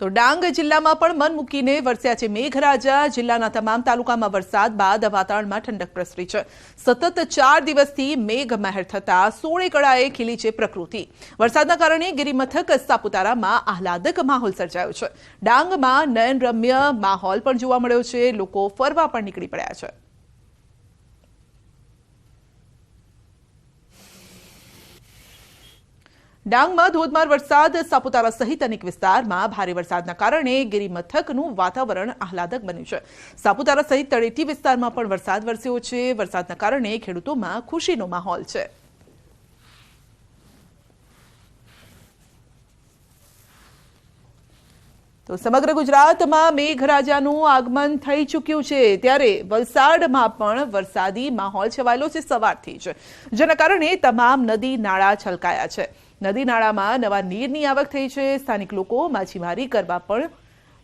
તો ડાંગ જિલ્લામાં પણ મન મૂકીને વરસ્યા છે મેઘરાજા। જિલ્લાના તમામ તાલુકામાં વરસાદ બાદ વાતાવરણમાં ઠંડક પ્રસરી છે। સતત 4 દિવસથી મેઘમહેર થતા 16 કળાએ ખીલી છે પ્રકૃતિ। વરસાદના કારણે ગિરિમથક સાપુતારામાં આહલાદક માહોલ સર્જાયો છે। ડાંગમાં નયનરમ્ય માહોલ પણ જોવા મળ્યો છે। લોકો ફરવા પણ નીકળી પડ્યા છે। ડાંગમાં ધોધમાર વરસાદ। સાપુતારા સહિત અનેક વિસ્તારમાં ભારે વરસાદના કારણે ગિરિમથકનું વાતાવરણ આહલાદક બન્યું છે। સાપુતારા સહિત તળેટી વિસ્તારમાં પણ વરસાદ વરસ્યો છે। વરસાદના કારણે ખેડૂતોમાં ખુશીનો માહોલ છે। તો સમગ્ર ગુજરાતમાં મેઘરાજાનું આગમન થઈ ચૂક્યું છે, ત્યારે વલસાડમાં પણ વરસાદી માહોલ છવાયેલો છે સવારથી જ, જેના કારણે તમામ નદી નાળા છલકાયા છે। નદી નાળામાં નવા નીરની આવક થઈ છે। સ્થાનિક લોકો માછીમારી કરવા પણ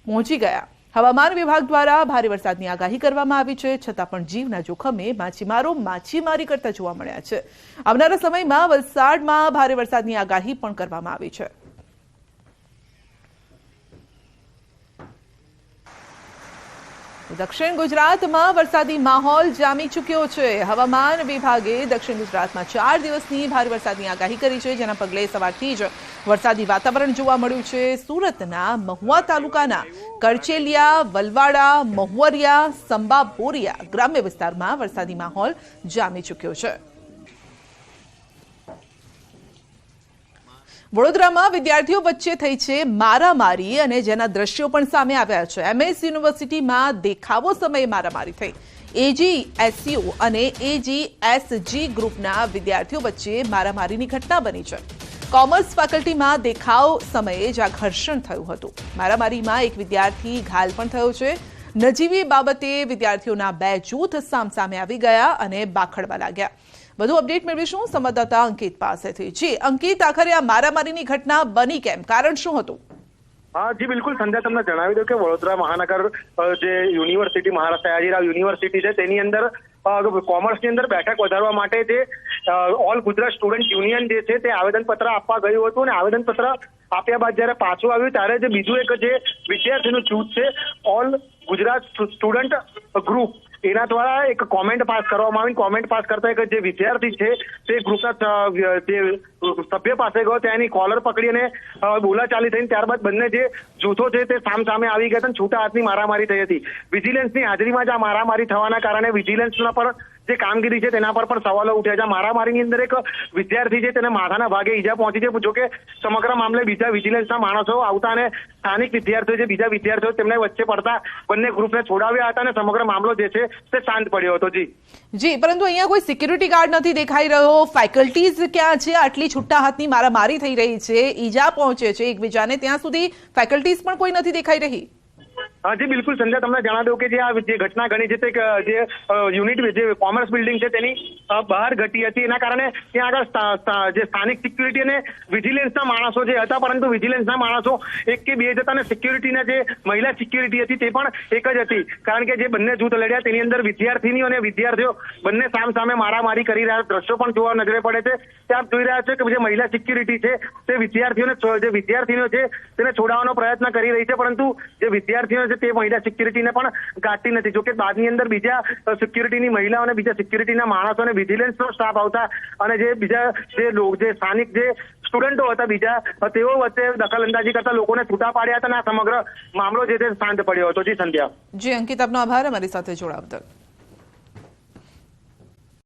પહોંચી ગયા। હવામાન વિભાગ દ્વારા ભારે વરસાદની આગાહી કરવામાં આવી છે, છતાં પણ જીવના જોખમે માછીમારો માછીમારી કરતા જોવા મળ્યા છે। આવનારા સમયમાં વલસાડમાં ભારે વરસાદની આગાહી પણ કરવામાં આવી છે। દક્ષિણ ગુજરાતમાં વરસાદી માહોલ જામી ચૂક્યો છે। હવામાન વિભાગે દક્ષિણ ગુજરાતમાં 4 દિવસની ભારે વરસાદની આગાહી કરી છે, જેના પગલે સવારથી જ વરસાદી વાતાવરણ જોવા મળ્યું છે। સુરતના મહુવા તાલુકાના કરચેલિયા, વલવાડા, મહુવરિયા, સંબાબોરિયા ગ્રામ્ય વિસ્તારમાં વરસાદી માહોલ જામી ચૂક્યો છે। વડોદરામાં વિદ્યાર્થીઓ વચ્ચે થઈ છે મારામારી, અને જેના દ્રશ્યો પણ સામે આવ્યા છે। MS યુનિવર્સિટીમાં દેખાવો સમયે મારામારી થઈ। AGSU અને AGSG ગ્રુપના વિદ્યાર્થીઓ વચ્ચે મારામારીની ઘટના બની છે। કોમર્સ ફેકલ્ટીમાં દેખાવ સમયે જ આ ઘર્ષણ થયું હતું। મારામારીમાં એક વિદ્યાર્થી ઘાયલ પણ થયો છે। નજીવી બાબતે વિદ્યાર્થીઓના 2 જૂથ સામસામે આવી ગયા અને બાખડવા લાગ્યા। વધુ અપડેટ મેળવીશું સંવાદદાતા અંકિત પાસેથી। જી અંકિત, આખરે આ મારામારીની ઘટના બની કેમ? કારણ શું હતું? જી બિલકુલ સંધ્યા, તમને જણાવી દઉં કે વડોદરા મહાનગર જે યુનિવર્સિટી મહારાષ્ટ્ર સયાજીરાવ યુનિવર્સિટી છે તેની અંદર કોમર્સની અંદર બેઠક વધારવા માટે જે ઓલ ગુજરાત સ્ટુડન્ટ યુનિયન જે છે તે આવેદનપત્ર આપવા ગયું હતું, અને આવેદનપત્ર આપ્યા બાદ જયારે પાછું આવ્યું ત્યારે જે બીજું એક જે વિદ્યાર્થીનું જૂથ છે ઓલ ગુજરાત સ્ટુડન્ટ ગ્રુપ, એના દ્વારા એક કોમેન્ટ પાસ કરવામાં આવી। કોમેન્ટ પાસ કરતા એક જે વિદ્યાર્થી છે તે ગ્રુપના જે સભ્ય પાસે ગયો, ત્યાંની કોલર પકડી અને બોલાચાલી થઈને ત્યારબાદ બંને જે જૂથો છે તે સામે આવી ગયા હતા। છૂટા હાથની મારામારી થઈ હતી। વિજિલન્સની હાજરીમાં જ આ મારામારી થવાના કારણે વિજિલન્સના પર જે કામગીરી છે તેના પર પણ સવાલો ઉઠ્યા છે। મારામારીની અંદર એક વિદ્યાર્થી છે તેને માથાના ભાગે ઈજા પહોંચી છે। જો કે સમગ્ર મામલે બીજા વિજિલન્સના માણસો આવતા અને સ્થાનિક વિદ્યાર્થીઓ જે બીજા વિદ્યાર્થીઓ તેમને વચ્ચે પડતા બંને ગ્રુપને છોડાવ્યા હતા અને સમગ્ર મામલો જે છે તે શાંત પડ્યો હતો। જી, પરંતુ અહીંયા કોઈ સિક્યુરિટી ગાર્ડ નથી દેખાઈ રહ્યો। ફેકલ્ટીઝ ક્યાં છે? આટલી છૂટા હાથની મારામારી થઈ રહી છે, ઈજા પહોંચે છે એકબીજાને, ત્યાં સુધી ફેકલ્ટીઝ પણ કોઈ નથી દેખાઈ રહી। જી બિલકુલ સંધ્યા, તમને જણાવી દઉં કે જે આ જે ઘટના ઘણી છે તે જે યુનિટ જે કોમર્સ બિલ્ડિંગ છે તેની બહાર ઘટી હતી। એના કારણે ત્યાં આગળ જે સ્થાનિક સિક્યુરિટી અને વિજિલન્સના માણસો જે હતા, પરંતુ વિજિલન્સના માણસો 1 કે 2 જ હતા, અને સિક્યુરિટીના જે મહિલા સિક્યુરિટી હતી તે પણ એક જ હતી। કારણ કે જે બંને જૂથ લડ્યા તેની અંદર વિદ્યાર્થીનીઓ અને વિદ્યાર્થીઓ બંને સામે મારામારી કરી રહ્યા દ્રશ્યો પણ જોવા નજરે પડે છે। ત્યાં જોઈ રહ્યા છે કે જે મહિલા સિક્યુરિટી છે તે વિદ્યાર્થીઓ છે તેને છોડાવવાનો પ્રયત્ન કરી રહી છે, પરંતુ જે વિદ્યાર્થીઓ તે મહિલા સિક્યુરિટીને પણ ગાંઠતી નથી। જોકે બાદની અંદર બીજા સિક્યુરિટીની મહિલાઓ અને બીજા સિક્યુરિટીના માણસો અને વિજિલન્સનો સ્ટાફ આવતા અને જે બીજા જે સ્થાનિક જે સ્ટુડન્ટો હતા બીજા, તેઓ વચ્ચે દખલઅંદાજી કરતા લોકોને છૂટા પાડ્યા હતા અને આ સમગ્ર મામલો જે તે શાંત પડ્યો હતો। જી સંધ્યા। જી અંકિત, આપનો આભાર અમારી સાથે જોડાવા બદલ।